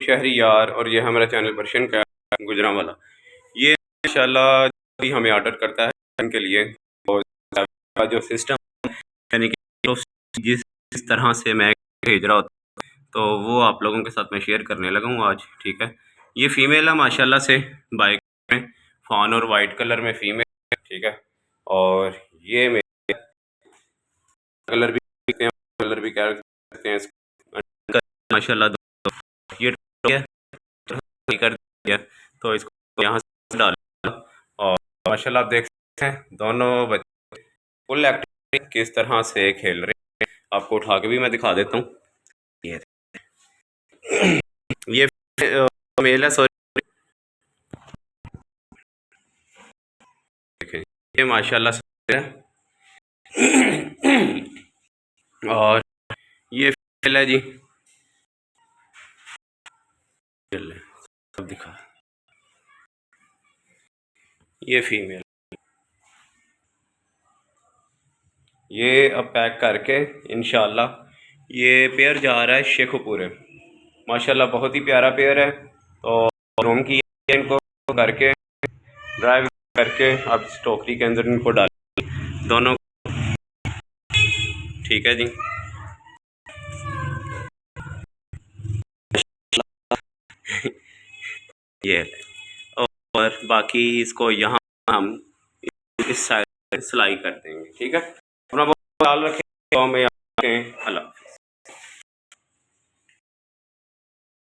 शहरी यार, और ये हमारा चैनल पर्शियन का गुजरांवाला। ये माशाल्लाह भी हमें ऑर्डर करता है के लिए, और जो सिस्टम यानी कि तो जिस तरह से मैं भेज रहा होता, तो वो आप लोगों के साथ मैं शेयर करने लगा हूँ आज। ठीक है, ये फीमेल है माशाल्लाह से, बाइक में फॉन और वाइट कलर में फीमेल। ठीक है, और ये मेरे कलर भी कह सकते हैं माशाल्लाह। ये कर दिया तो इसको यहाँ से डाल, और माशाल्लाह आप देख सकते हैं दोनों बच्चे फुल एक्टिव किस तरह से खेल रहे हैं। आपको उठा के भी मैं दिखा देता हूँ। ये मेल है, सॉरी, ये माशाल्लाह से है। और ये फीमेल है जी, सब दिखा, ये फीमेल। ये अब पैक करके इंशाल्लाह ये पेयर जा रहा है शेखुपुर। माशाल्लाह बहुत ही प्यारा पेयर है। तो रूम की इनको करके ड्राइव करके अब टोकरी के अंदर इनको डाल दोनों। ठीक है जी, ये और बाकी इसको यहाँ हम इस साइड सिलाई कर देंगे। ठीक है, अपना बहुत ख्याल रखें।